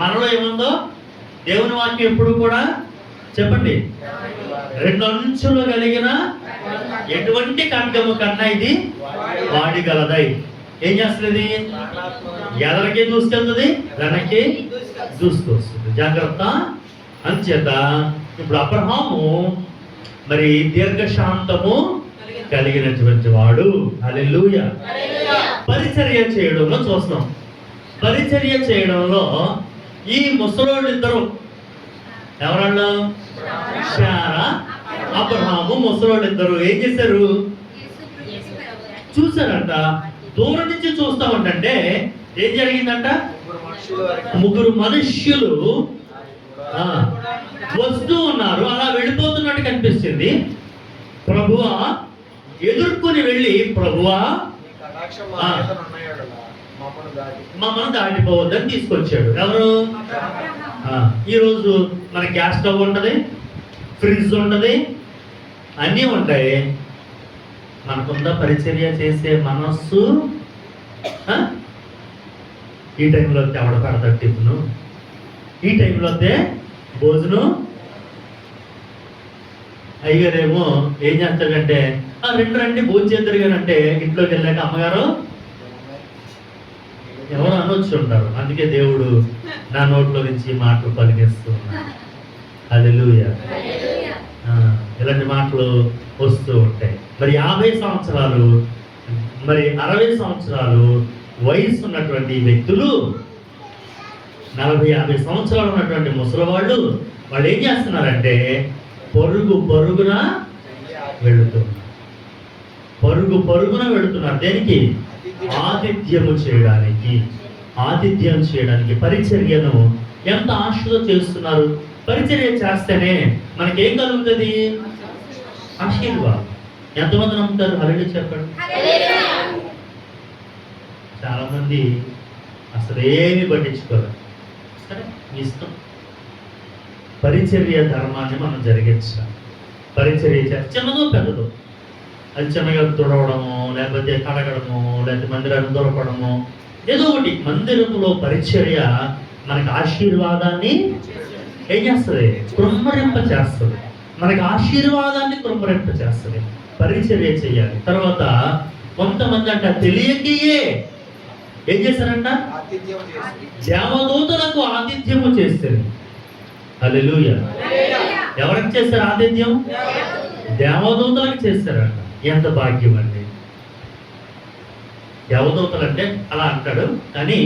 మనలో ఏముందో దేవుని వాక్యం ఎప్పుడు కూడా చెప్పండి, 2 అంచులు కలిగిన ఎటువంటి ఖడ్గము కన్నా ఇది వాడిగలదై. ఏం చేస్తుంది? ఎదరికే దూసుకెళ్తుంది, వెనక్కి దూసుకొస్తుంది. జాగ్రత్త. అంచేత ఇప్పుడు అబ్రహాము మరి దీర్ఘశాంతము కలిగినటువంటి వాడు. హల్లెలూయా. పరిచర్య చేయడంలో చూస్తాం. పరిచర్య చేయడంలో ఈ ముసలోళ్ళు ఇద్దరు ఎవరన్నా, శారా, అబ్రహాము, ముసలోళ్ళు ఇద్దరు ఏం చేశారు? చూసారంట. దూరం నుంచి చూస్తా ఉంటే ఏం జరిగిందంట? 3 మనుష్యులు వస్తూ ఉన్నారు. అలా వెళ్ళిపోతున్నట్టు కనిపిస్తుంది. ప్రభువా ఎదుర్కొని వెళ్ళి, ప్రభువా మమ్మల్ని దాటిపోవద్దని తీసుకొచ్చాడు. ఎవరు? ఈరోజు మన గ్యాస్ స్టవ్ ఉంటుంది, ఫ్రిడ్జ్ ఉంటుంది, అన్నీ ఉంటాయి. మనకుందా పరిచర్య చేసే మనస్సు? ఈ టైంలో ఎవడ పెడతాడు టిఫిను, ఈ టైంలో అయితే భోజనం. అయ్యగారేమో ఏం చేస్తాడంటే, 2 రండి భోజనం చేద్దరు గానంటే ఇంట్లోకి వెళ్ళాక అమ్మగారు ఎవరు అనొచ్చు ఉంటారు. అందుకే దేవుడు నా నోట్లో నుంచి మాటలు పలికిస్తూ ఉన్నాడు. హల్లెలూయా. ఇలాంటి మాటలు వస్తూ ఉంటాయి. మరి 50 సంవత్సరాలు, మరి 60 సంవత్సరాలు వయసు ఉన్నటువంటి వ్యక్తులు, 40-50 సంవత్సరాలు ఉన్నటువంటి ముసలివాళ్ళు, వాళ్ళు ఏం చేస్తున్నారంటే పరుగున వెళుతున్నారు. పరుగున వెళుతున్నారు. దేనికి? ఆతిథ్యము చేయడానికి. ఆతిథ్యం చేయడానికి. పరిచర్యను ఎంత ఆశతో చేస్తున్నారు. పరిచర్య చేస్తేనే మనకేం కలుగుతుంది? ఆశీర్వాదం. ఎంతమంది నమ్ముతారు? హల్లెలూయా చెప్పండి. చాలా మంది అసలు ఏమి పట్టించుకోరు. సరే, మీ ఇష్టం. పరిచర్య ధర్మాన్ని మనం జరిగించాలి. పరిచర్య చేస్తే చిన్నదో పెద్దదో, అది చిన్నగా తుడవడము, లేకపోతే కడగడము, లేకపోతే మందిరాన్ని దొరకడము, ఏదో ఒకటి. మందిరంలో పరిచర్య మనకి ఆశీర్వాదాన్ని ఏం చేస్తుంది? కృమ్మరింప చేస్తుంది. మనకి ఆశీర్వాదాన్ని కృమ్మరింప చేస్తుంది. పరిచర్య చేయాలి. తర్వాత కొంతమంది అంట తెలియకయే ఏం చేశారంట? దేవదూతలకు ఆతిథ్యము చేస్తారు. హల్లెలూయా. ఎవరికి చేస్తారు ఆతిథ్యం? దేవదూతలకు చేస్తారంట. ఎంత భాగ్యం అండి. దేవదూతలు అంటే అలా అంటాడు, కానీ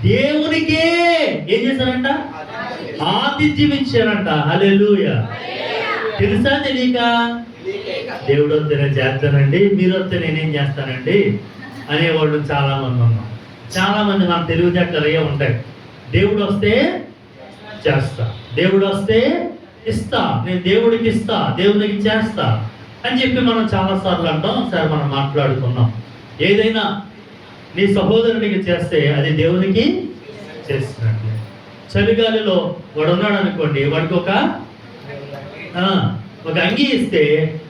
దేవునికే ఏం చేశారంట? ఆతిథ్యం ఇచ్చారంట. హల్లెలూయా. తెలుసా తెలియక? దేవుడు వస్తే నేను చేస్తానండి, మీరు వస్తే నేనేం చేస్తానండి అనేవాళ్ళు చాలా మంది ఉన్నాం. చాలా మంది మన తెలివితేటలు అయ్యే ఉంటాయి. దేవుడు వస్తే చేస్తా, దేవుడు వస్తే ఇస్తా, నేను దేవుడికి ఇస్తా, దేవుడికి చేస్తా అని చెప్పి మనం చాలాసార్లు అంటాం. సరే, మనం మాట్లాడుకున్నాం. ఏదైనా నీ సహోదరునికి చేస్తే అది దేవునికి చేసినట్లే. చలిగాలిలో వాడు ఉన్నాడు అనుకోండి, వాడికి ఒక అంగి ఇస్తే,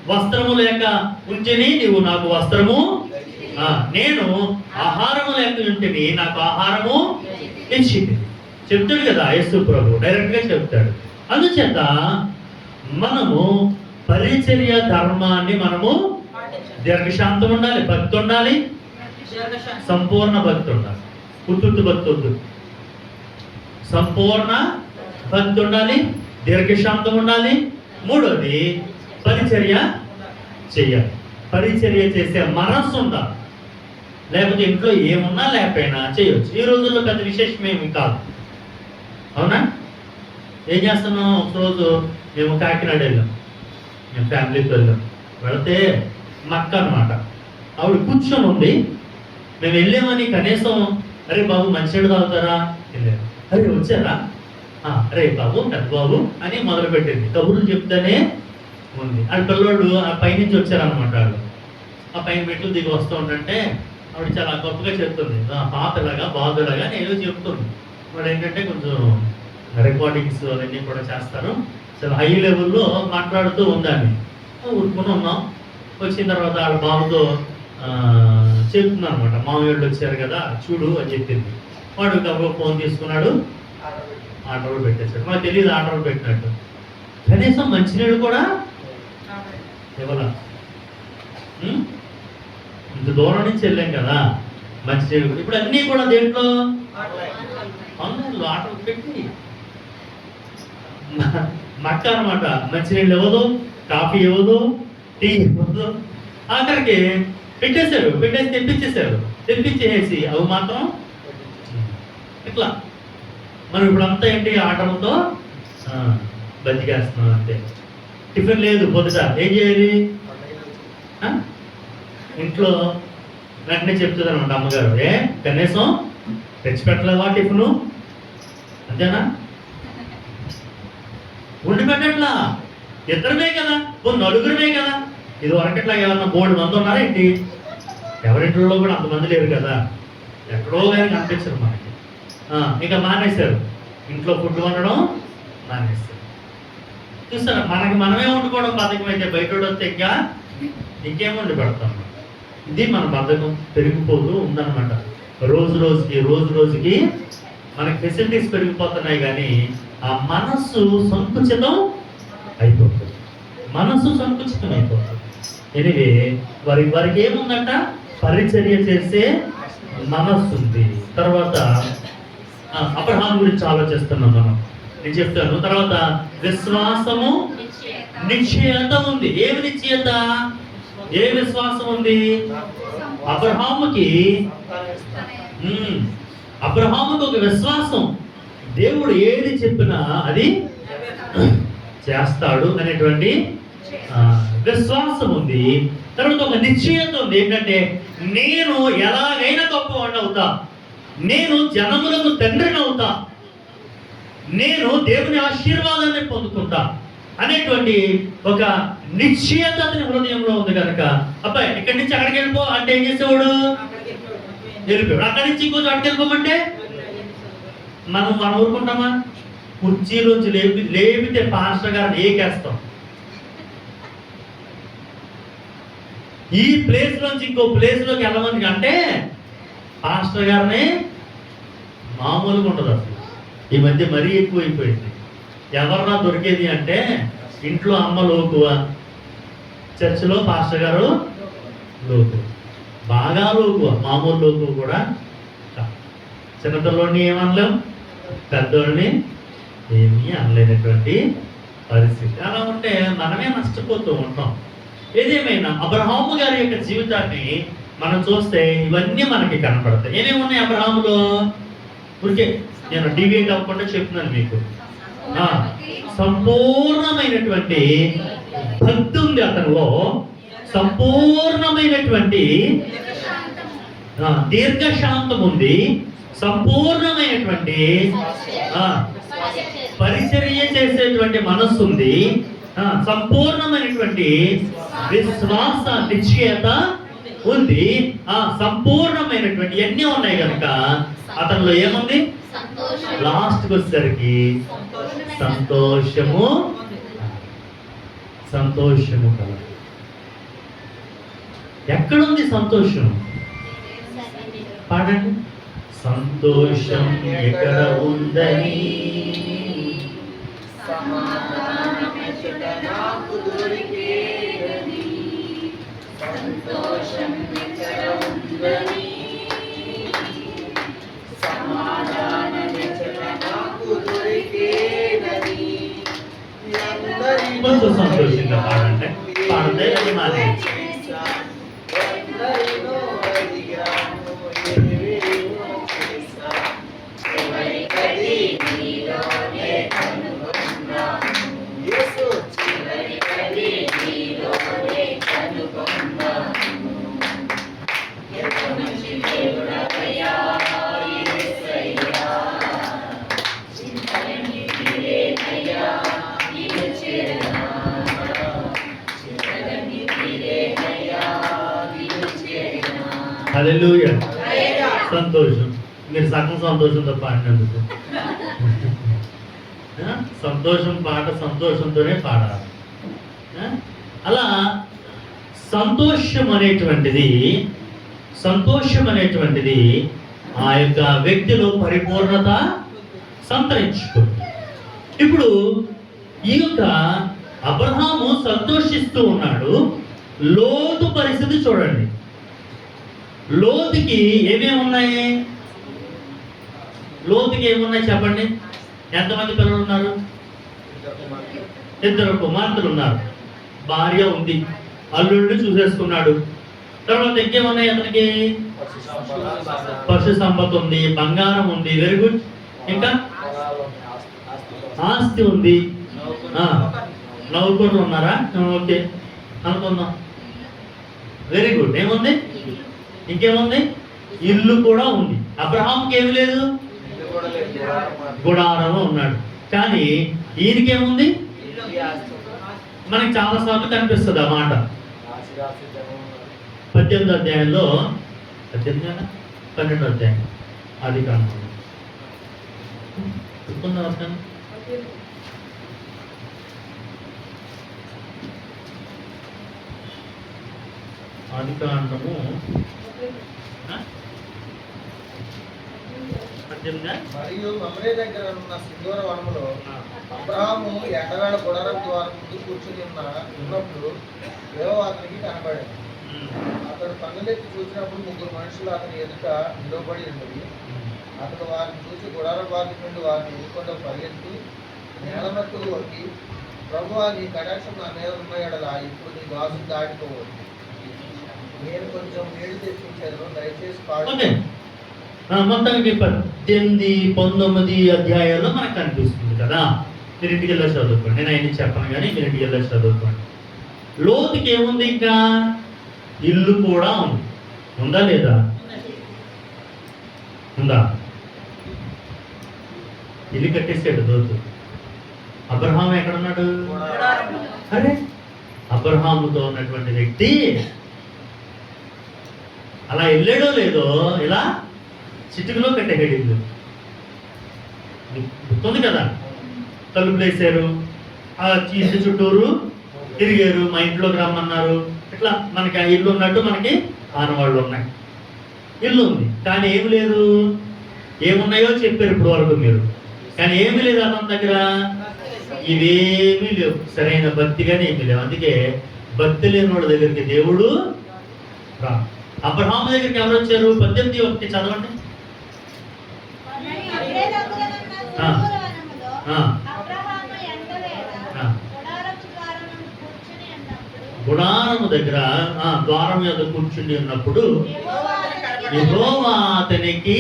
వస్త్రము లేక ఉంటేనే నీవు నాకు వస్త్రము, నేను ఆహారము లేక ఉంటేనే నాకు ఆహారము ఇచ్చింది చెప్తాడు కదా యేసు ప్రభు. డైరెక్ట్ గా చెప్తాడు. అందుచేత మనము పరిచర్య ధర్మాన్ని మనము దీర్ఘశాంతం ఉండాలి, భక్తి ఉండాలి, సంపూర్ణ భక్తి ఉండాలి. పుట్టుతు భక్తి వద్దు. సంపూర్ణ భక్తి ఉండాలి, దీర్ఘశాంతం ఉండాలి. మూడోది పరిచర్య చెయ్యాలి. పరిచర్య చేసే మనస్సు ఉండాలి. లేకపోతే ఇంట్లో ఏమున్నా లేకపోయినా చేయొచ్చు. ఈ రోజుల్లో పెద్ద విశేషం ఏమి కాదు. అవునా? ఏం చేస్తున్నాం? ఒకరోజు మేము కాకినాడ వెళ్ళాం, మేము ఫ్యామిలీతో వెళ్ళాం. వెళితే మక్క అనమాట, ఆవిడ కూర్చొని ఉంది. మేము వెళ్ళామని కనీసం అరే బాబు మంచినీళ్ళు తాగుతారా? వెళ్ళారు. అరే వచ్చారా? అరే బాబు పెద్ద బాబు అని మొదలుపెట్టింది. కబుర్లు చెప్తానే ఉంది. ఆ పిల్లోళ్ళు ఆ పైనుంచి వచ్చారనమాట. వాళ్ళు ఆ పైన మెట్లు దిగి వస్తూ ఉంటే ఆవిడ చాలా గొప్పగా చెప్తుంది. పాప ఇలాగా బాబు ఇలాగా నేను చెప్తుంది. వాడు ఏంటంటే కొంచెం రికార్డింగ్స్ అవన్నీ కూడా చేస్తారు. చాలా హై లెవెల్లో మాట్లాడుతూ ఉందని ఊరుకుని ఉన్నాం. వచ్చిన తర్వాత వాళ్ళ బాబుతో చెప్తున్నాను అనమాట, మామయ్య వచ్చారు కదా చూడు అని చెప్పింది. వాడు గబగబా ఫోన్ తీసుకున్నాడు, ఆర్డర్ పెట్టేశాడు. మాకు తెలియదు ఆర్డర్ పెట్టినట్టు. కనీసం మంచినీళ్ళు కూడా ఇవ్వాల. ఇంత దూరం నుంచి వెళ్ళాం కదా, మంచినీళ్ళు ఇప్పుడు అన్నీ కూడా దేంట్లో ఆన్లైన్లో ఆర్డర్ పెట్టి మక్క అనమాట. మంచినీళ్ళు ఇవ్వదు, కాఫీ ఇవ్వదు, టీ ఇవ్వదు. ఆఖరికి పెట్టేశారు, పెట్టేసి తెప్పించేశారు. తెప్పించేసి అవి మాత్రం ఇట్లా మనం ఇప్పుడు అంతా ఏంటి ఆర్డర్లతో బతికేస్తున్నాం అంతే. టిఫిన్ లేదు పొద్దుట, ఏం చేయాలి? ఇంట్లో వెంటనే చెప్తుంది అనమాట అమ్మగారు, కనీసం తెచ్చిపెట్టలేవా టిఫిను అంతేనా? ఉండి పెట్టట్లా, ఇద్దరమే కదా, నలుగురమే కదా. ఇది వరకట్లా ఏమన్నా 3 మంది ఉన్నారా ఏంటి? ఎవరింట్లో కూడా అంతమంది లేరు కదా, ఎక్కడో కానీ కనిపించరు మనకి. ఇంకా మానేశారు, ఇంట్లో ఫుడ్ వండడం మానేశారు. చూస్తారా, మనకి మనమే వండుకోవడం బద్ధకం అయితే బయట వస్తే ఇంకా ఇంకేం వండి పెడతాం. ఇది మన బద్ధకం పెరిగిపోతూ ఉందన్నమాట. రోజు రోజుకి మనకి ఫెసిలిటీస్ పెరిగిపోతున్నాయి కానీ ఆ మనస్సు సంకుచితం అయిపోతుంది. ఎనివే వారికి ఏముందంట? పరిచర్య చేసే మనస్సు ఉంది. తర్వాత అబ్రహాం గురించి ఆలోచిస్తున్నాం మనం, నేను చెప్తాను. తర్వాత విశ్వాసము నిశ్చయత ఉంది. ఏమి నిశ్చయత? ఏ విశ్వాసం ఉంది? అబ్రహాముకి ఒక విశ్వాసం, దేవుడు ఏది చెప్పినా అది చేస్తాడు అనేటువంటి విశ్వాసం ఉంది. తర్వాత ఒక నిశ్చయత ఉంది. ఏంటంటే నేను ఎలాగైనా గొప్పవాడిని అవుతా, నేను జనములకు తండ్రిని అవుతా, నేను దేవుని ఆశీర్వాదాన్ని పొందుకుంటా అనేటువంటి ఒక నిశ్చయత అతని హృదయంలో ఉంది కనుక, అబ్బాయి ఇక్కడి నుంచి అక్కడికి వెళ్ళిపో అంటే ఏం చేసేవాడు? వెళ్ళిపోయాడు. అక్కడి నుంచి ఇంకొంచెం అక్కడికి వెళ్ళిపోమంటే మనం ఊరుకుంటామా? కుర్చీలోంచి లేపితే పాస్టర్ గారిని ఏకేస్తాం. ఈ ప్లేస్ లోంచి ఇంకో ప్లేస్ లోకి వెళ్ళమని అంటే పాస్టర్ గారిని మామూలుగా ఉండదు అసలు. ఈ మధ్య మరీ ఎక్కువైపోయింది. ఎవరన్నా దొరికేది అంటే ఇంట్లో అమ్మ లోకువ, చర్చిలో పాస్టర్ గారు లోకువ, బాగా లోకువ, మామూలు లోకువ కూడా. చిన్నపిల్లోని ఏమనలేం, పెద్దోళ్ళని ఏమీ అనలేనటువంటి పరిస్థితి. అలా ఉంటే మనమే నష్టపోతూ ఉంటాం. ఏదేమైనా అబ్రహాము గారి యొక్క జీవితాన్ని మనం చూస్తే ఇవన్నీ మనకి కనపడతాయి. ఏమేమి ఉన్నాయి అబ్రహాములో? ఊరికే నేను డివేట్ అవ్వకుండా చెప్తున్నాను మీకు. సంపూర్ణమైనటువంటి భక్తి ఉంది అతనిలో, సంపూర్ణమైనటువంటి దీర్ఘశాంతం ఉంది, సంపూర్ణమైనటువంటి పరిచర్య చేసేటువంటి మనస్సు ఉంది, సంపూర్ణమైనటువంటి విశ్వాస నిశ్చయత ఉంది, సంపూర్ణమైనటువంటి అన్నీ ఉన్నాయి కనుక అతనిలో ఏముంది? లాస్ట్కి వచ్చేసరికి సంతోషము కలదు. ఎక్కడుంది సంతోషం? పాడండి. సంతోషం ఎక్కడ ఉందని కొంచెం సంతోషంగా పాడండి. పాడితే అది మాది. హల్లెలూయా. సంతోషం. మీరు సగం సంతోషంతో పాడినందుకు. సంతోషం పాట సంతోషంతోనే పాడాలి. అలా సంతోషం అనేటువంటిది ఆ యొక్క వ్యక్తిలో పరిపూర్ణత సంతరించుకుంది. ఇప్పుడు ఈ యొక్క అబ్రహాము సంతోషిస్తూ ఉన్నాడు. లోతు పరిస్థితి చూడండి. లోతుకి ఏమేమి ఉన్నాయి? లోతుకి ఏమున్నాయి చెప్పండి. ఎంతమంది పిల్లలు ఉన్నారు? 2 కుమార్తెలు ఉన్నారు. భార్య ఉంది, అల్లుడిని చూసేసుకున్నాడు. తర్వాత ఇంకేమున్నాయి అతనికి? పశు సంపద ఉంది, బంగారం ఉంది, వెరీ గుడ్. ఇంకా ఆస్తి ఉంది, నౌకర్లు ఉన్నారా? ఓకే అనుకుందాం, వెరీ గుడ్. ఏముంది? ఇంకేముంది? ఇల్లు కూడా ఉంది. అబ్రహాంకి ఏమి లేదు? గుడారంలో ఉన్నాడు. కానీ ఈయనకేముంది? మనకి చాలా సార్లు కనిపిస్తుంది ఆ మాట. 18వ అధ్యాయంలో 12వ అధ్యాయం అది కాదు ఆదికాండము 18. మరియు మమ్రే దగ్గర ఉన్న సింధూర వనములో అబ్రహాము ఎండవేళ గుడారం ద్వారం ముందు కూర్చుని ఉన్నప్పుడు యెహోవా అతనికి కనబడాడు. అతడు కన్నులెత్తి చూసినప్పుడు 3 మనుషులు అతని ఎదుట నిలబడి ఉన్నది. అతడు వారిని చూసి గుడారం బాగి నుండి వారిని ఎదుర్కొంటూ పరిగెత్తి నేలమట్టుకు వంగి, ప్రభువా, నీ కటాక్షం నా మీద ఉన్న ఎడల ఇప్పుడు నీ దాసుని దాటిపోవద్దు. నేను కొంచెం వేడి తెప్పించాను, దయచేసి పాడు. మొత్తానికి 18, 19 అధ్యాయాల్లో మనకు కనిపిస్తుంది కదా. మీరు ఇంటికి వెళ్ళి చదువుకోండి, నేను ఆయన చెప్పను కానీ మీరు ఇంటికి వెళ్ళి చదువుకోండి. లోతుకి ఏముంది? ఇంకా ఇల్లు కూడా ఉంది. ఉందా లేదా? ఉందా? ఇల్లు కట్టేసాడు లోతు. అబ్రహాం ఎక్కడున్నాడు? అరే, అబ్రహాముతో ఉన్నటువంటి వ్యక్తి అలా వెళ్ళాడో లేదో ఇలా చిటికలో కట్టేసాడు ఇల్లు. గుర్తుంది కదా, తలుపులు వేసారు, ఆ ఇంటి చుట్టూరు తిరిగారు, మా ఇంట్లోకి రమ్మన్నారు. ఇట్లా మనకి ఆ ఇల్లు ఉన్నట్టు మనకి ఆనవాళ్ళు ఉన్నాయి. ఇల్లు ఉంది కానీ ఏమి లేదు. ఏమున్నాయో చెప్పారు ఇప్పుడు వరకు మీరు, కానీ ఏమి లేదు అతని దగ్గర. ఇవేమీ లేవు, సరైన భక్తి కానీ ఏమీ లేవు. అందుకే భక్తి లేని వాళ్ళ దగ్గరికి దేవుడు రా. అబ్రహాము దగ్గరికి ఎవరు వచ్చారు? 18:1 చదవండి. గుడారము దగ్గర ద్వారం మీద కూర్చుని ఉన్నప్పుడు యెహోవా అతనికి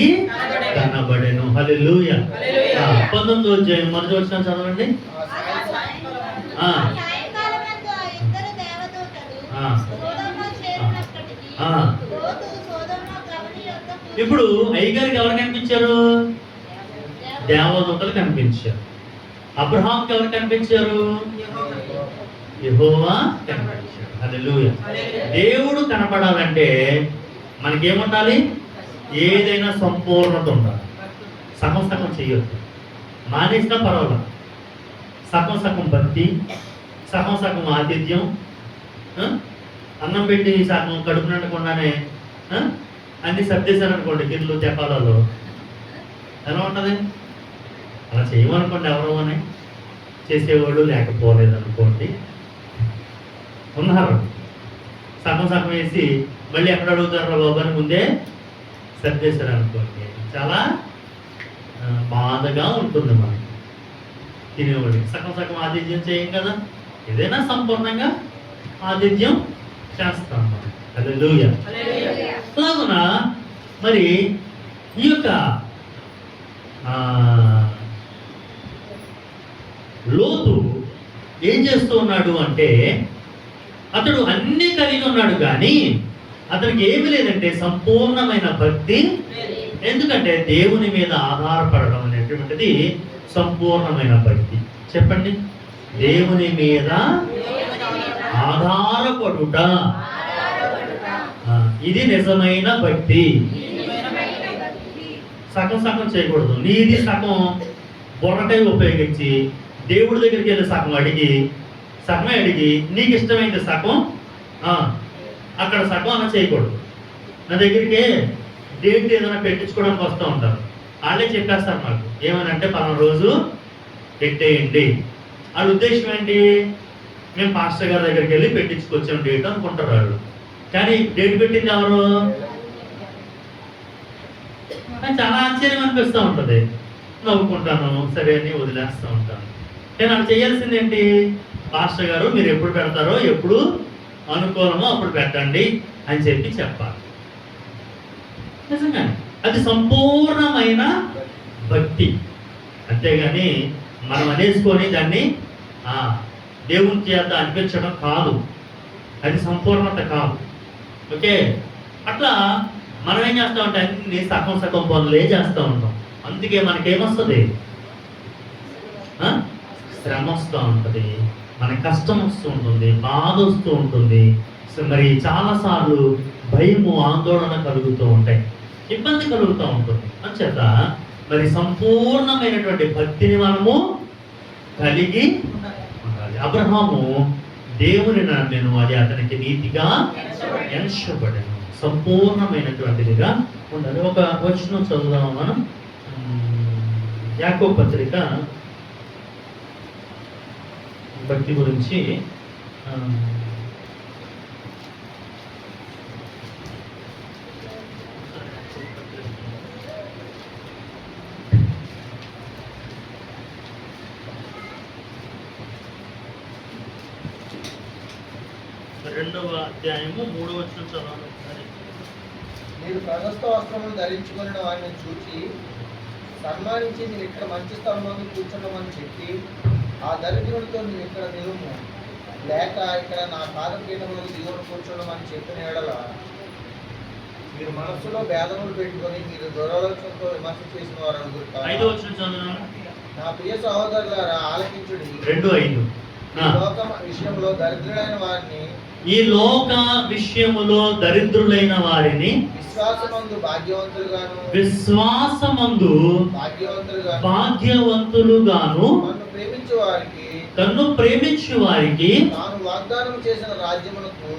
కనబడెను. హల్లెలూయా. 19వ అధ్యాయం మొదటి వచనం చదవండి. ఇప్పుడు అయ్యగారికి ఎవరు కనిపించారు? దేవదూతలు కనిపించారు. అబ్రహాంకి ఎవరు కనిపించారు? యెహోవా కనిపించారు. హల్లెలూయా. దేవుడు కనపడాలంటే మనకేముండాలి? ఏదైనా సంపూర్ణత ఉండాలి. సగం సగం చేయొద్దు. మానేసినా పర్వాలేదు. సగం సగం భక్తి, సగం సగం ఆతిథ్యం. అన్నం పెట్టి సగం కడుపు నిండకుండానే అన్ని సర్దేశారనుకోండి గిర్లు తెపాలలో, ఎలా ఉంటుంది? అలా చేయమనుకోండి. ఎవరో అని చేసేవాళ్ళు లేకపోలేదనుకోండి, ఉన్నారు. సగం సగం వేసి మళ్ళీ ఎక్కడ అడుగుతారో బాబు అని ముందే సర్దేశారు అనుకోండి, చాలా బాధగా ఉంటుంది మనకి తినేవాడికి. సగం సగం ఆతిథ్యం చేయం కదా, ఏదైనా సంపూర్ణంగా ఆతిథ్యం చేస్తాం మనం. హల్లెలూయా. అలాగున మరి ఈ యొక్క లోతు ఏం చేస్తూ ఉన్నాడు అంటే, అతడు అన్నీ కలిగి ఉన్నాడు కానీ అతనికి ఏమి లేదంటే సంపూర్ణమైన భక్తి. ఎందుకంటే దేవుని మీద ఆధారపడడం అనేటువంటిది సంపూర్ణమైన భక్తి. చెప్పండి, దేవుని మీద ఆధారపడుట, ఇది నిజమైన భక్తి. సగం సగం చేయకూడదు. నీది సగం బుర్రకాయ ఉపయోగించి దేవుడి దగ్గరికి వెళ్ళి సగమే అడిగి నీకు ఇష్టమైంది సగం అక్కడ సగం అన్న చేయకూడదు. నా దగ్గరికి డేట్ ఏదైనా పెట్టించుకోవడానికి వస్తూ ఉంటారు. వాళ్ళే చెప్పేస్తారు మాకు ఏమనంటే పలానా రోజు పెట్టేయండి. వాళ్ళ ఉద్దేశం ఏంటి, మేము పాస్టర్ గారి దగ్గరికి వెళ్ళి పెట్టించుకొచ్చాం డేట్ అనుకుంటారు వాళ్ళు. కానీ డేట్ పెట్టింది ఎవరు? చాలా ఆశ్చర్యం అనిపిస్తూ ఉంటుంది. నవ్వుకుంటాను, సరే అని వదిలేస్తూ ఉంటాను. కానీ వాళ్ళు చేయాల్సింది ఏంటి, పాస్టర్ గారు మీరు ఎప్పుడు పెడతారో, ఎప్పుడు అనుకూలమో అప్పుడు పెట్టండి అని చెప్పాలి. నిజంగా అది సంపూర్ణమైన భక్తి. అంతేగాని మనం అనేసుకొని దాన్ని దేవుని చేత అనిపించడం కాదు, అది సంపూర్ణత కాదు. ఓకే, అట్లా మనం ఏం చేస్తామంటే అన్ని సగం సగం పనులే చేస్తూ ఉంటాం. అందుకే మనకేమొస్తుంది, శ్రమ వస్తూ ఉంటుంది, మనకి కష్టం వస్తూ ఉంటుంది, బాధ వస్తూ ఉంటుంది, మరి చాలాసార్లు భయము ఆందోళన కలుగుతూ ఉంటాయి, ఇబ్బంది కలుగుతూ ఉంటుంది. అంచేత మరి సంపూర్ణమైనటువంటి భక్తిని మనము కలిగి ఉండాలి. అబ్రహాము దేవుని నమ్మెను, అది అతనికి నీతిగా ఎంచబడెను. సంపూర్ణమైనటువంటిదిగా ఉండాలి. ఒక వచనం చదువుదాము మనం. యాకోబు పత్రిక భక్తి గురించి రెండవ అధ్యాయము 3వ వచనం చదవాలి. మీరు ప్రశస్త వస్త్రములు ధరించుకుని వారిని చూచి సన్మానించి నేను ఇక్కడ మంచి స్థలంలో కూర్చున్నామని చెప్పి ఆ దరిద్రుడితో నేను ఇక్కడ నిలుము, లేక ఇక్కడ నా పాదపీఠంలో దేవుడు కూర్చున్నామని చెప్పిన ఎడల మీరు మనస్సులో భేదములు పెట్టుకొని మీరు దురాలోచనతో విమర్శ చేసిన వారు అనుకుంటారు. నా ప్రియ సహోదరులారా ఆలకించుడి. 2:5 లోక విషయంలో దరిద్రులైన వారిని, ఈ లోక విషయములో దరిద్రులైన వారిని విశ్వాసమందు భాగ్యవంతులుగాను భాగ్యవంతులుగాను తన్ను ప్రేమించు వారికి తాను వాగ్దానం చేసిన రాజ్యమునకు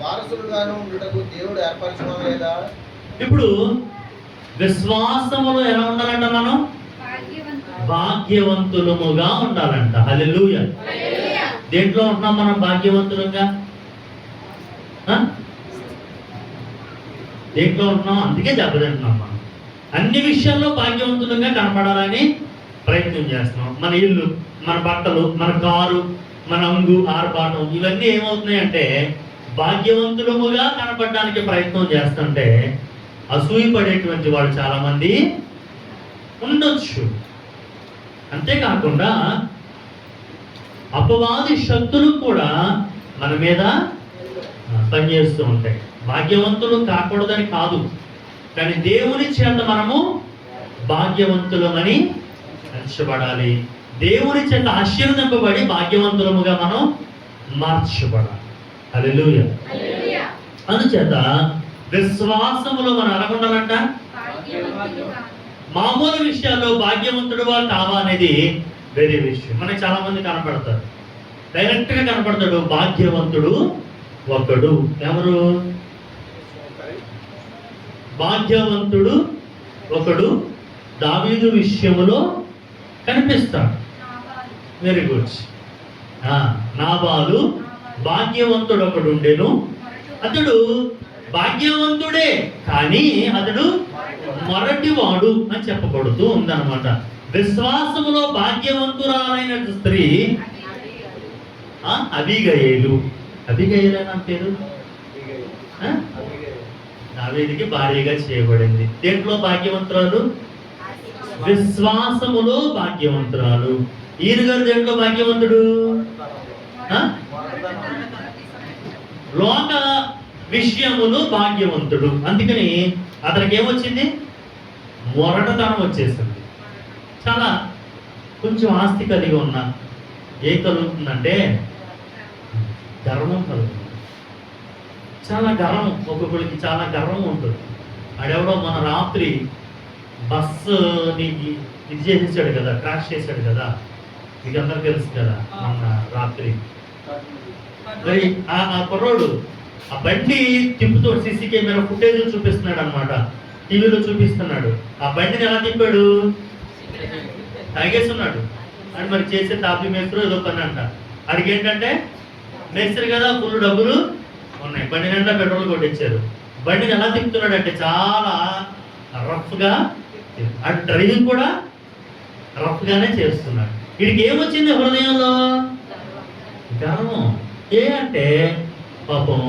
వారసులుగాను ఉండుటకు దేవుడు ఏర్పరచడం లేదా? ఇప్పుడు విశ్వాసములో ఎలా ఉండాలంట, మనం భాగ్యవంతులముగా ఉండాలంట. హల్లెలూయా. దేంట్లో ఉంటున్నాం మనం భాగ్యవంతులుగా? దేంట్లో ఉంటున్నాం? అందుకే దెబ్బతింటున్నాం మనం. అన్ని విషయాల్లో భాగ్యవంతులుగా కనపడాలని ప్రయత్నం చేస్తున్నాం. మన ఇల్లు, మన బట్టలు, మన కారు, మన అంగు ఆర్పాటం, ఇవన్నీ ఏమవుతున్నాయంటే భాగ్యవంతులముగా కనపడడానికి ప్రయత్నం చేస్తుంటే అసూయపడేటువంటి వాళ్ళు చాలా మంది ఉండొచ్చు. అంతేకాకుండా అపవాది శక్తులు కూడా మన మీద పనిచేస్తూ ఉంటాయి. భాగ్యవంతులు కాకూడదని కాదు, కానీ దేవుని చేత మనము భాగ్యవంతులమని ఎంచబడాలి. దేవుని చేత ఆశీర్వదింపబడి భాగ్యవంతులముగా మనం మార్చబడాలి. హల్లెలూయా. అందుచేత విశ్వాసములో మనం ఎలాగుండాలంట? మామూలు విషయాల్లో భాగ్యవంతుడువా కావా అనేది వేరే విషయం. మనకి చాలా మంది కనపడతారు, డైరెక్ట్గా కనపడతాడు భాగ్యవంతుడు ఒకడు. ఎవరు? భాగ్యవంతుడు ఒకడు దావీదు విషయములో కనిపిస్తాడు. Very good. నాబాలు భాగ్యవంతుడు ఒకడు ఉండెను, అతడు భాగ్యవంతుడే కానీ అతడు మొరటివాడు అని చెప్పబడుతూ ఉందన్నమాట. విశ్వాసములో భాగ్యవంతురాలైన స్త్రీ అబీగయేలు. అబీగయేలు పేరు దావీదుకి భార్యగా చేయబడింది. దేంట్లో భాగ్యవంతురాలు? విశ్వాసములో భాగ్యవంతురాలు. ఈయన గారు దేంట్లో భాగ్యవంతుడు? లోక విషయములో భాగ్యవంతుడు. అందుకని అతనికి ఏమొచ్చింది? మొరటతనం వచ్చేసింది. చాలా కొంచెం ఆస్తి కలిగి ఉన్న ఏం కలుగుతుందంటే గర్వం కలుగుతుంది. చాలా గర్వం, ఒక్కొక్కరికి చాలా గర్వం ఉంటుంది. ఆడెవడో మన రాత్రి బస్సుని ఇది చేసేసాడు కదా, క్రాష్ చేశాడు కదా, ఇది అందరికి తెలుసు కదా. మన రాత్రి మరి ఆ కుర్రోడు ఆ బండి తిప్పుతూ సీసీ కెమెరా ఫుటేజ్ చూపిస్తున్నాడు అనమాట. టీవీలో చూపిస్తున్నాడు. ఆ బండిని ఎలా తిప్పాడు? తాగేస్తున్నాడు. అని మరి చేసే తాపి మేస్త్రి ఏదో పని అంట. అడిగి ఏంటంటే మేస్త్రి కదా, ఫుల్ డబ్బులు ఉన్నాయి, బండి నిండా పెట్రోల్ కొట్టించారు. బండిని ఎలా తిప్పుతున్నాడు అంటే చాలా రఫ్గా, ఆ డ్రైవింగ్ కూడా రఫ్గానే చేస్తున్నాడు. వీడికి ఏమొచ్చింది హృదయంలో? గర్వం. ఏ అంటే పాపం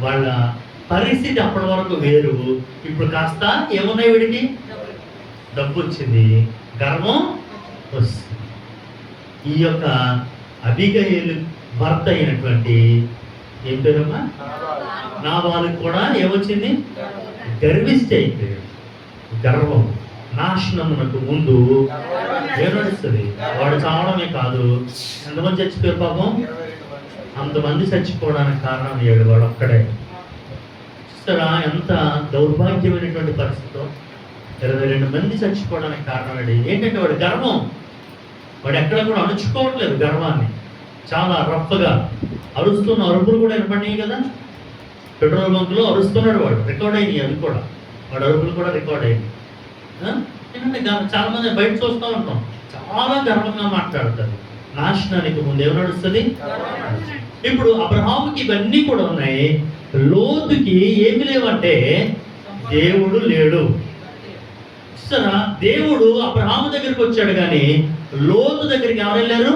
వాళ్ళ పరిస్థితి అప్పటి వరకు వేరు, ఇప్పుడు కాస్త ఏమున్నాయి వీడికి? డబ్బు వచ్చింది, గర్వం వస్తుంది. ఈ యొక్క అబిగయీలు భర్త అయినటువంటి ఏం పేరమ్మా? నాబాలుకు కూడా ఏమొచ్చింది? గర్విష్టి అయిపోయాడు. గర్వం నాశనమునకు ముందు ఏం నడుస్తుంది? వాడు చావడమే కాదు, ఎంతమంది చచ్చిపోయారు పాపం? అంతమంది చచ్చిపోవడానికి కారణం అయ్యాడు వాడు ఒక్కడే. చూస్తారా ఎంత దౌర్భాగ్యమైనటువంటి పరిస్థితి? 22 మంది చచ్చిపోవడానికి కారణం ఏంటంటే వాడి గర్వం. వాడు ఎక్కడ కూడా అణుచుకోవట్లేదు గర్వాన్ని, చాలా రఫ్గా అరుస్తున్న అరుపులు కూడా వినపడినాయి కదా. పెట్రోల్ బంక్లో అరుస్తున్నాడు వాడు, రికార్డ్ అయినాయి అవి కూడా, వాడు అరుపులు కూడా రికార్డ్ అయినాయి. ఎందుకంటే చాలా మంది బయట చూస్తూ ఉంటాం, చాలా గర్వంగా మాట్లాడతారు. నాశనానికి ముందు ఏమి నడుస్తుంది? ఇప్పుడు అబ్రహాముకి ఇవన్నీ కూడా ఉన్నాయి, లోతుకి ఏమి లేవంటే దేవుడు లేడు. సరే, దేవుడు అబ్రహాము దగ్గరికి వచ్చాడు కానీ లోతు దగ్గరికి ఎవరు వెళ్ళారు?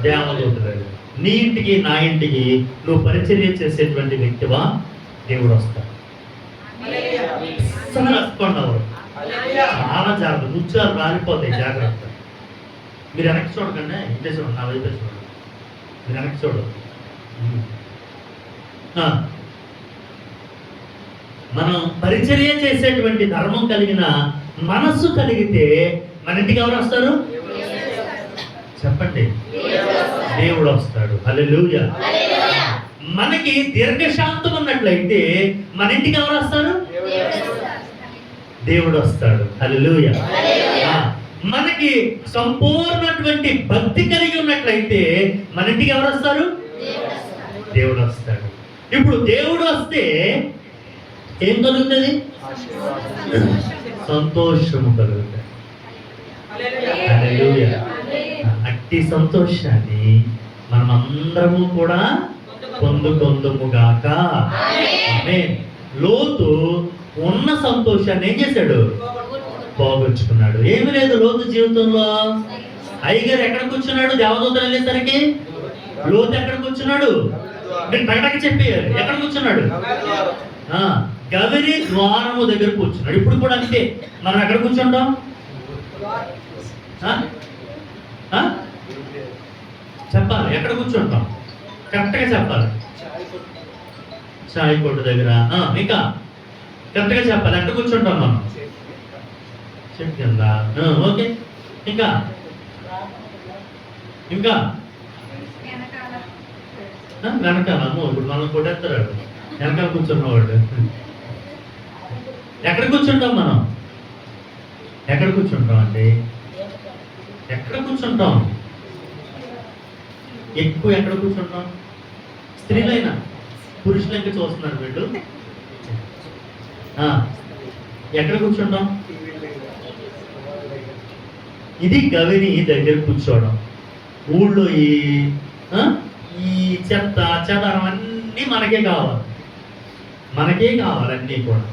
దేవదూతలు. నీ ఇంటికి నా ఇంటికి నువ్వు పరిచర్య చేసేటువంటి వ్యక్తివా, దేవుడు వస్తాడు. చాలా జాగ్రత్త, ముత్యాలు రాలిపోతాయి, జాగ్రత్త. మీరు వెనక్కి చూడకండి, ఇంటే చూడండి, నా వైపే చూడండి, మీరు వెనక్కి చూడదు. మనం పరిచర్య చేసేటువంటి ధర్మం కలిగిన మనస్సు కలిగితే మన ఇంటికి ఎవరు వస్తారు? చెప్పండి, దేవుడు వస్తాడు. హల్లెలూయా. మనకి దీర్ఘశాంతం ఉన్నట్లయితే మన ఇంటికి ఎవరు వస్తారు? దేవుడు వస్తాడు. హల్లెలూయా. మనకి సంపూర్ణటువంటి భక్తి కలిగి ఉన్నట్లయితే మన ఇంటికి ఎవరు వస్తారు? దేవుడు వస్తాడు. ఇప్పుడు దేవుడు వస్తే ఏం కలుగుతుంది? సంతోషము కలుగుతుంది. హల్లెలూయా. అట్టి సంతోషాన్ని మనం అందరము కూడా పొందుకొందుముగాక. ఆమేన్. లోతు ఉన్న సంతోషాన్ని ఏం చేశాడు? పోగొట్టుకున్నాడు. ఏమి లేదు లోతు జీవితంలో. అయ్యగారు ఎక్కడ కూర్చున్నాడు? దేవదూతలు వెళ్ళేసరికి లోతు ఎక్కడ కూర్చున్నాడు? మీరు బయటకి చెప్పేయాలి. ఎక్కడ కూర్చున్నాడు? గవిరి ద్వారము దగ్గర కూర్చున్నాడు. ఇప్పుడు కూడా అంతే. మనం ఎక్కడ కూర్చుంటాం? చెప్పాలి, ఎక్కడ కూర్చుంటాం? కరెక్ట్గా చెప్పాలి. చాయ్ కొట్టు దగ్గర. ఇంకా కరెక్ట్గా చెప్పాలి, ఎక్కడ కూర్చుంటాం మనం? చెట్టు కింద. ఓకే. ఇంకా ఇంకా వెనకాల. ఇప్పుడు మనం కొట్టేస్తాడు వెనకాల కూర్చున్నవాడు. ఎక్కడ కూర్చుంటాం మనం? ఎక్కడ కూర్చుంటాం అండి? ఎక్కడ కూర్చుంటాం? ఎక్కువ ఎక్కడ కూర్చుంటాం? స్త్రీలైనా పురుషులు ఇంకా చూస్తున్నారు వీళ్ళు. ఎక్కడ కూర్చుంటాం? ఇది గవిని దగ్గర కూర్చోవడం. ఊళ్ళో ఈ చెత్త చెదారం అన్నీ మనకే కావాలి, మనకే కావాలి అన్నీ కూడా.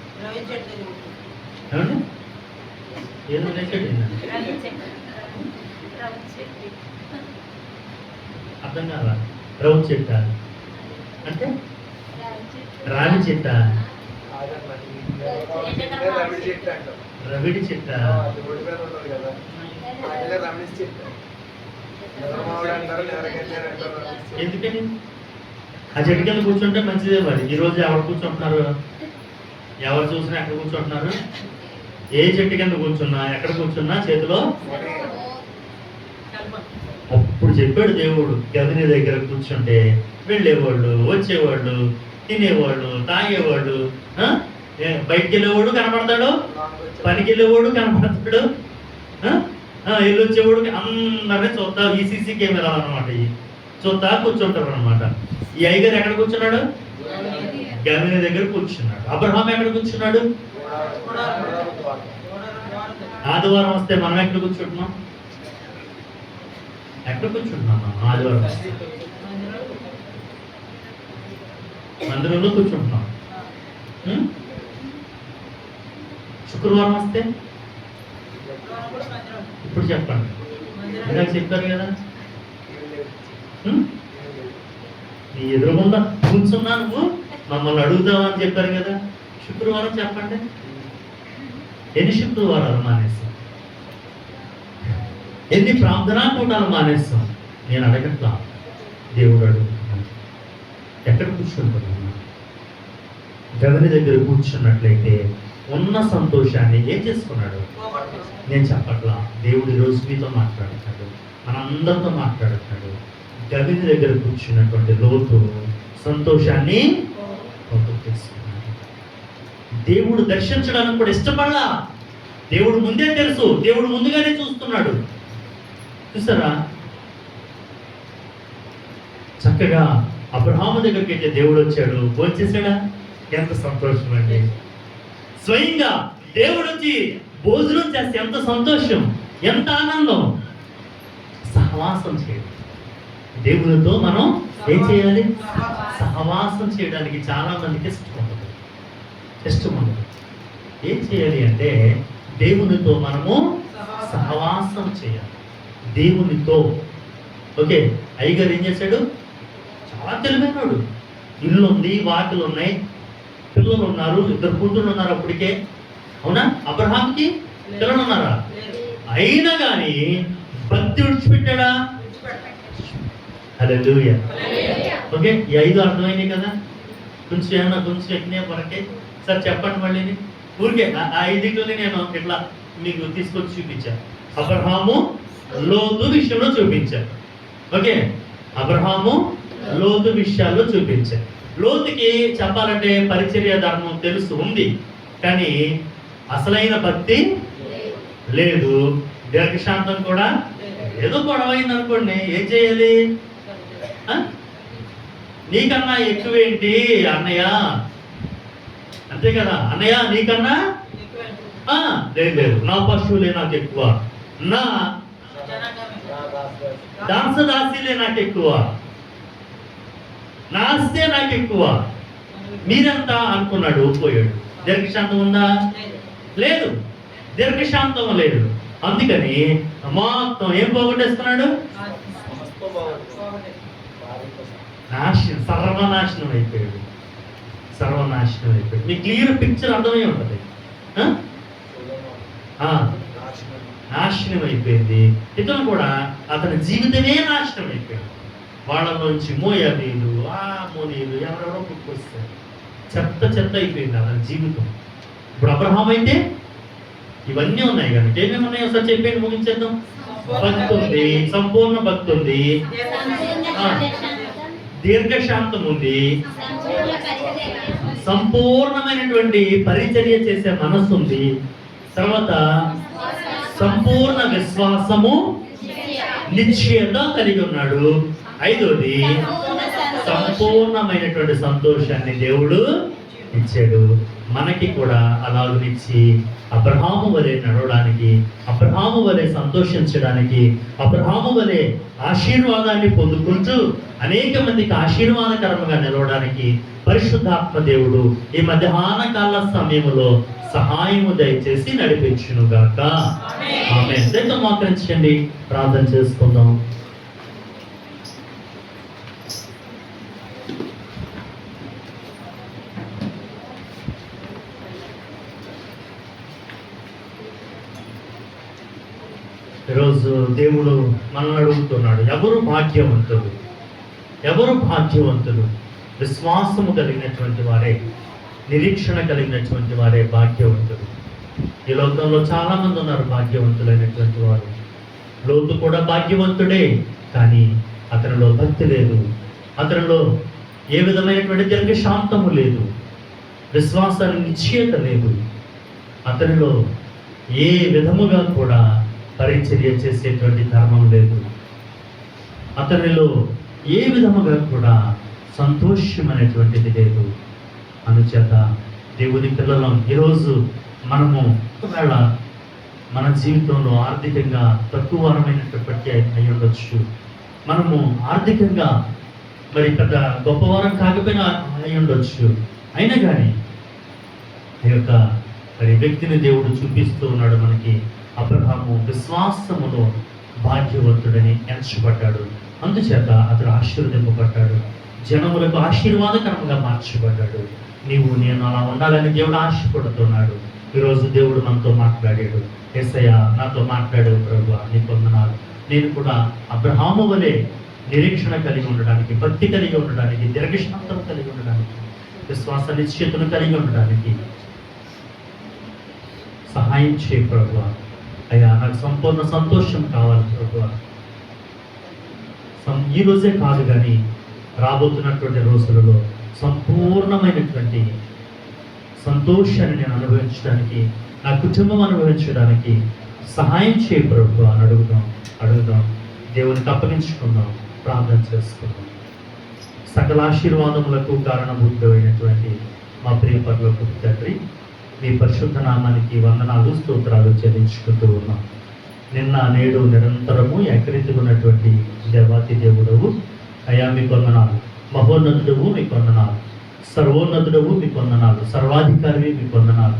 ఏదో అర్థం కాదా? రౌత్ చెట్ట అంటే రావి చెట్ట, రవిడి చెట్ట. ఎందుకని ఆ చెట్టు కింద కూర్చుంటే మంచిదే. మరి ఈరోజు ఎవరు కూర్చుంటున్నారు? ఎవరు చూసినా ఎక్కడ కూర్చుంటున్నారు? ఏ చెట్టు కింద కూర్చున్నా, ఎక్కడ కూర్చున్నా చేతిలో. అప్పుడు చెప్పాడు దేవుడు, గదిని దగ్గర కూర్చుంటే వెళ్ళేవాళ్ళు, వచ్చేవాళ్ళు, తినేవాళ్ళు, తాగేవాళ్ళు, బయటికి వెళ్ళేవాడు కనపడతాడు, పనికి వెళ్ళేవాడు కనపడతాడు, ఇల్లు వచ్చేవాడు అందరినీ చూస్తా. ఈ సీసీ కెమెరా అనమాట, చూస్తా కూర్చుంటారు అనమాట. ఈ అయ్యగారు ఎక్కడ కూర్చున్నాడు? గవిని దగ్గర కూర్చున్నాడు. అబ్రహాం ఎక్కడ కూర్చున్నాడు? గుడారపు ద్వారం. ఆదివారం వస్తే మనం ఎక్కడ కూర్చుంటున్నాం? ఎక్కడ కూర్చుంటున్నాం మనం ఆదివారం వస్తే? మందిరంలో కూర్చుంటున్నాం. శుక్రవారం వస్తే ఇప్పుడు చెప్పండి. ఇందాక చెప్పారు కదా, నీ ఎదురుగుండా కూర్చున్నా నువ్వు మమ్మల్ని అడుగుతావా అని చెప్పారు కదా. శుక్రవారం చెప్పండి, ఎన్ని శుక్రవారాలు మానేస్తాం? ఎన్ని ప్రార్థనా కూటాలు మానేస్తాం? నేను అడగట్లా, దేవుడు అడుగుతున్నాను. ఎక్కడ కూర్చుంటున్నాను? గవిని దగ్గర కూర్చున్నట్లయితే ఉన్న సంతోషాన్ని ఏం చేసుకున్నాడు? నేను చెప్పట్లా, దేవుడు ఈరోజు మీతో మాట్లాడుతాడు, మనందరితో మాట్లాడుతాడు. గవిని దగ్గర కూర్చున్నటువంటి లోతు సంతోషాన్ని తీసుకున్నాడు. దేవుడు దర్శించడానికి కూడా ఇష్టపడలా. దేవుడు ముందే తెలుసు, దేవుడు ముందుగానే చూస్తున్నాడు. చూసారా, చక్కగా అబ్రహాము దగ్గరికి అయితే దేవుడు వచ్చాడు, భోంచేసాడా? ఎంత సంతోషం అండి! స్వయంగా దేవుడు వచ్చి భోజనం చేస్తే ఎంత సంతోషం, ఎంత ఆనందం! సహవాసం చేయడం, దేవునితో మనం ఏం చేయాలి? సహవాసం చేయడానికి చాలా మందికి ఇష్టం ఉండదు. ఏం చేయాలి అంటే దేవునితో మనము సహవాసం చేయాలి. దేవునితో. ఓకే, అయ్యగారు ఏం చేశాడు? చాలా తెలివైనడు. ఇల్లు ఉంది, వాకిలు ఉన్నాయి, పిల్లలు ఉన్నారు, 2 కూతుళ్ళు ఉన్నారు అప్పటికే. అవునా? అబ్రహాంకి పిల్లలు ఉన్నారా? అయినా కానీ భక్తి విడిచిపెట్టాడా? హల్లెలూయా. ఓకే, ఈ 5 అర్థమైనాయి కదా. కొంచెం ఏమన్నా కొంచెం ఎక్కినాయి వరకే. సార్ చెప్పండి మళ్ళీ. ఊరికే ఆ 5 నేను ఇట్లా మీకు తీసుకొచ్చి చూపించాను. అబ్రహాము లోతు విషయంలో చూపించాను. ఓకే, అబ్రహాము లోతు విషయాల్లో చూపించాను. లోతుకి చెప్పాలంటే పరిచర్య ధర్మం తెలుసు, ఉంది, కానీ అసలైన భక్తి లేదు. దీర్ఘశాంతం కూడా ఏదో గొడవైంది అనుకోండి, ఏం చేయాలి? నీకన్నా ఎక్కువేంటి అన్నయ్య, అంతే కదా. అన్నయ్య నీకన్నా లేదు, నా పశువులే నాకు ఎక్కువ, నా దాసదాసీలే నాకు ఎక్కువ, నా ఆస్తే నాకు ఎక్కువ, మీరంతా అనుకున్నాడు, పోయాడు. దీర్ఘశాంతం ఉందా? లేదు, దీర్ఘశాంతం లేదు. అందుకని మొత్తం ఏం పోగొట్టేస్తున్నాడు? సర్వనాశనం అయిపోయాడు. మీ క్లియర్ పిక్చర్ అర్థమై ఉంటుంది. నాశనం అయిపోయింది. ఇతను కూడా అతని జీవితమే నాశనం అయిపోయింది. వాళ్ళలోంచి మోయాబీలు, మోనీలు ఎవరెవరో పుట్టుకొస్తారు. చెత్త అయిపోయింది అతని జీవితం. ఇప్పుడు అబ్రహాం అయితే ఇవన్నీ ఉన్నాయి కనుక ఏమేమి ఉన్నాయో ఒకసారి చెప్పేది ముగించేద్దాం. భక్తి ఉంది, సంపూర్ణ భక్తి ఉంది, దీర్ఘశాంతం ఉంది, సంపూర్ణమైనటువంటి పరిచర్య చేసే మనస్సు ఉంది, తర్వాత సంపూర్ణ విశ్వాసము, నిశ్చయత కలిగి ఉన్నాడు. 5వది సంపూర్ణమైనటువంటి సంతోషాన్ని దేవుడు ఇచ్చాడు. మనకి కూడా అలాగనిచ్చి అబ్రహాము వలె నడవడానికి, అబ్రహాము వలె సంతోషించడానికి, అబ్రహాము వలె ఆశీర్వాదాన్ని పొందుకుంటూ అనేక మందికి ఆశీర్వాదకరంగా నిలవడానికి పరిశుద్ధాత్మ దేవుడు ఈ మధ్యాహ్న కాల సమయంలో సహాయము దయచేసి నడిపించునుగాక. ఆమేన్. దయతో మోకరించండి, ప్రార్థన చేసుకుందాం. ఈరోజు దేవుడు మనల్ని అడుగుతున్నాడు, ఎవరు భాగ్యవంతులు? ఎవరు భాగ్యవంతులు? విశ్వాసము కలిగినటువంటి వారే, నిరీక్షణ కలిగినటువంటి వారే భాగ్యవంతులు. ఈ లోకంలో చాలా మంది ఉన్నారు భాగ్యవంతులైనటువంటి వారు. లోతు కూడా భాగ్యవంతుడే, కానీ అతనిలో భక్తి లేదు, అతనిలో ఏ విధమైనటువంటి దీర్ఘశాంతము లేదు, విశ్వాసానికి నిశ్చయత లేదు, అతనిలో ఏ విధముగా కూడా పరిచర్య చేసేటువంటి ధర్మం లేదు, అతనిలో ఏ విధముగా కూడా సంతోషం అనేటువంటిది లేదు. అందుచేత దేవుని పిల్లలం ఈరోజు మనము ఒకవేళ మన జీవితంలో ఆర్థికంగా తక్కువ వారమైనటువంటి అయి ఉండొచ్చు, మనము ఆర్థికంగా మరి పెద్ద గొప్పవారం కాకపోయినా అయి ఉండొచ్చు. అయినా కానీ ఈ యొక్క మరి వ్యక్తిని దేవుడు చూపిస్తూ ఉన్నాడు మనకి. అబ్రహాము విశ్వాసములో భాగ్యవంతుడని ఎంచబడ్డాడు, అందుచేత అతడు ఆశీర్వదింపబడ్డాడు, జనములకు ఆశీర్వాదకరంగా మార్చబడ్డాడు. నీవు నేను అలా ఉండాలని దేవుడు ఆశపడుతున్నాడు. ఈరోజు దేవుడు మనతో మాట్లాడాడు. యేసయ్య నాతో మాట్లాడాడు, ప్రభువా నీకు వందనాలు. నేను కూడా అబ్రహాము వలె నిరీక్షణ కలిగి ఉండడానికి, భక్తి కలిగి ఉండడానికి, దీర్ఘశాంతం కలిగి ఉండడానికి, విశ్వాస నిశ్చయతను కలిగి ఉండడానికి సహాయం చేయ ప్రభువా. అయ్యా నాకు సంపూర్ణ సంతోషం కావాలి ప్రభువా. ఈ రోజే కాదు కానీ రాబోతున్నటువంటి రోజులలో సంపూర్ణమైనటువంటి సంతోషాన్ని నేను అనుభవించడానికి, నా కుటుంబం అనుభవించడానికి సహాయం చేయ ప్రభువా అని అడుగుదాం. దేవునికి అప్పగించుకుందాం, ప్రార్థన చేసుకుందాం. సకల ఆశీర్వాదములకు కారణభూతుడైనటువంటి మా ప్రియ పరలోకపు తండ్రి, మీ పరిశుద్ధ నామానికి వందనాలు స్తోత్రాలు చెల్లించుకుంటూ ఉన్నాం. నిన్న నేడు నిరంతరము ఏకరీతిగా ఉన్నటువంటి దేవాతి దేవుడవు అయ్యా మీకు వందనాలు. మహోన్నతుడవు మీకు వందనాలు, సర్వోన్నతుడవు మీకు వందనాలు, సర్వాధికారివి మీకు వందనాలు,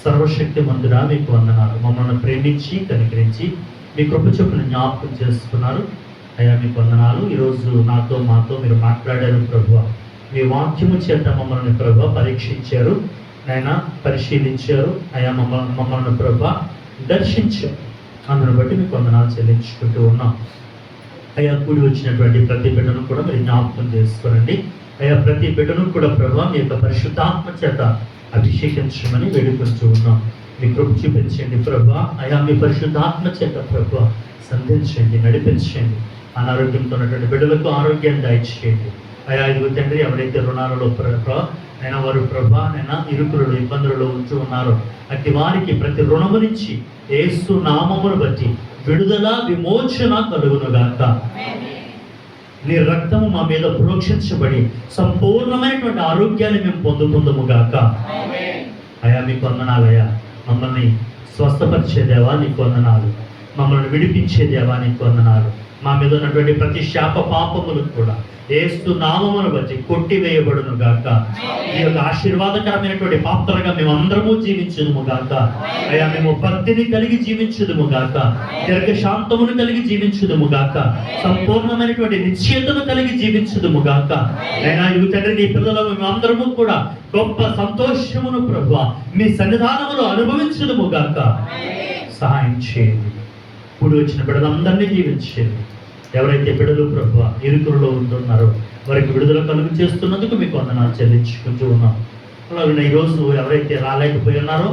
సర్వశక్తి మంతుడా మీకు వందనాలు. మమ్మల్ని ప్రేమించి కనికరించి మీ కృప చొప్పున జ్ఞాపకం చేసుకున్నారు అయ్యా మీకు వందనాలు. ఈరోజు మాతో మీరు మాట్లాడారు ప్రభువా. మీ వాక్యము చేత మమ్మల్ని ప్రభువా పరీక్షించారు, నాయన పరిశీలించారు అయ్యా. మమ్మల్ని ప్రభువా దర్శించారు. అందును బట్టి మీకు వందనాలు చెల్లించుకుంటూ ఉన్నాం అయ్యా. కూడి వచ్చినటువంటి ప్రతి బిడ్డను కూడా మీరు జ్ఞాపకం చేసుకోనండి అయ్యా. ప్రతి బిడ్డను కూడా ప్రభువా మీ యొక్క పరిశుద్ధాత్మ చేత అభిషేకించమని వేడుకొంటూ ఉన్నాం. మీ కృప చూపించండి ప్రభువా అయ్యా. మీ పరిశుద్ధాత్మ చేత ప్రభువా సంధించండి, నడిపించండి. అనారోగ్యంతో ఉన్నటువంటి బిడ్డలకు ఆరోగ్యాన్ని దయచేయండి అయ్యా. ఇదిగో తండ్రి, ఎవరైతే రుణాలలో అయినా వారు ప్రభా నైనా ఇరుకులలో ఇబ్బందులలో ఉంటూ ఉన్నారో అట్టి వారికి ప్రతి రుణము నుంచి యేసు నామమును బట్టి విడుదల విమోచన కలుగునుగాక. నీ రక్తము మా మీద ప్రోక్షించబడి సంపూర్ణమైనటువంటి ఆరోగ్యాన్ని మేము పొందుకుందాముగాక. అయ్యా మీకు వందనాలయ్యా. మమ్మల్ని స్వస్థపరిచేదేవా నీకు వందనాలు, మమ్మల్ని విడిపించేదేవా నీకు వందనాలు. మా మీద ఉన్నటువంటి ప్రతి శాప పాపములు కూడా యేసు నామమును బట్టి కొట్టివేయబడును గాక. ఈ యొక్క ఆశీర్వాదకరమైనటువంటి పాత్రగా మేము అందరము జీవించుదుము గాక. అయ్యా మేము భక్తిని కలిగి జీవించుదుము గాక, దీర్ఘశాంతమును కలిగి జీవించుదుము గాక, సంపూర్ణమైనటువంటి నిశ్చయతను కలిగి జీవించుదుము గాక. అయినా ఇవి తండ్రి నీ పిల్లలు మేమందరము కూడా గొప్ప సంతోషమును ప్రభువా మీ సన్నిధానములో అనుభవించుదుము గాక. సహాయం చేయండి. కూడి వచ్చిన బిడ్డలందరినీ జీవించండి. ఎవరైతే బిడ్డలు ప్రభువా ఇరుకులలో ఉంటున్నారో వారికి విడుదల కలుగు చేస్తున్నందుకు మీకు వందనాలు చెల్లించుకుంటూ ఉన్నాం. అలాగే ఈరోజు ఎవరైతే రాలేకపోయి ఉన్నారో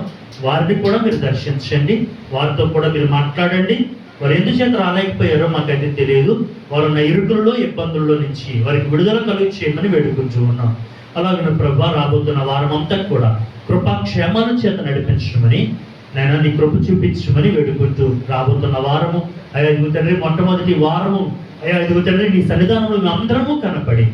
వారిని కూడా మీరు దర్శించండి, వారితో కూడా మీరు మాట్లాడండి. వారు ఎందుచేత రాలేకపోయారో మాకైతే తెలియదు. వారు ఉన్న ఇరుకులలో ఇబ్బందుల్లో నుంచి వారికి విడుదల కలుగు చేయమని వేడుకుంటూ ఉన్నాం. అలాగే ప్రభువా రాబోతున్న వారం అంతా కూడా కృపాక్షేమాల చేత నడిపించమని నైనా నీ కృప చూపించమని వేడుకుంటూ రాబోతున్న వారము అయ్యా ఇదిగో తండ్రి మొట్టమొదటి వారము అయ్యా ఇదిగో తండ్రి నీ సన్నిధానంలో మేము అందరము కనపడి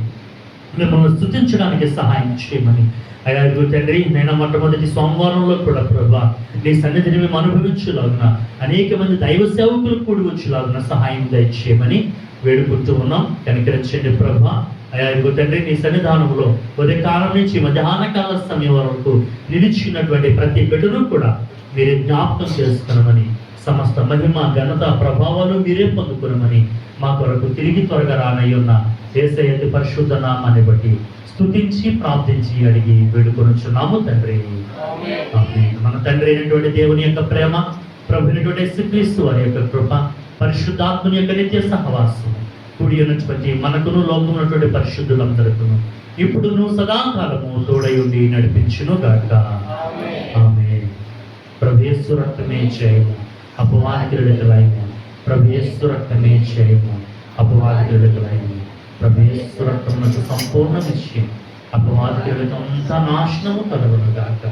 మిమ్మల్ని స్తుతించడానికి సహాయం చేయమని అయ్యా ఇదిగో తండ్రి నైనా మొట్టమొదటి సోమవారంలో కూడా ప్రభువా నీ సన్నిధిని మేము అనుభవించులాగున అనేక మంది దైవ సేవకులు కూడి వచ్చేలాగున సహాయం దయచేయమని వేడుకుంటూ ఉన్నాం. కనికరించండి ప్రభువా. అయ్యా ఇదిగో తండ్రి నీ సన్నిధానంలో ఉదయకాలం నుంచి మధ్యాహ్న కాల సమయం వరకు నిలిచినటువంటి ప్రతి బిడ్డను కూడా మీరే జ్ఞాపకం చేసుకున్నామని, సమస్త మహిమ ఘనత ప్రభావాలు మీరే పొందుకున్నామని మా కొరకు తిరిగి త్వరగా రానయ్యున్న యేసయ్య పరిశుద్ధ నామాన్ని బట్టి స్తుతించి ప్రార్థించి అడిగి వేడుకొనుచున్నాము తండ్రి. మన తండ్రి అయినటువంటి దేవుని యొక్క ప్రేమ, ప్రభు అయినటువంటి యేసుక్రీస్తు వారి యొక్క కృప, పరిశుద్ధాత్మని యొక్క నిత్య సహవాసం కూడి ఉన్నటువంటి మనకును లోకం ఉన్నటువంటి పరిశుద్ధులందరికీ ఇప్పుడును సదాకాలము తోడై ఉండి నడిపించును గాక. ఆమేన్. ప్రభు యేసు రక్తమే జయము, అపవాదికి లయము. ప్రభు యేసు రక్తమే జయము, అపవాదికి లయము. ప్రభు యేసు రక్తమునకు సంపూర్ణ విషయం, అపవాదికి అంతా నాశనము కలుగును గాక.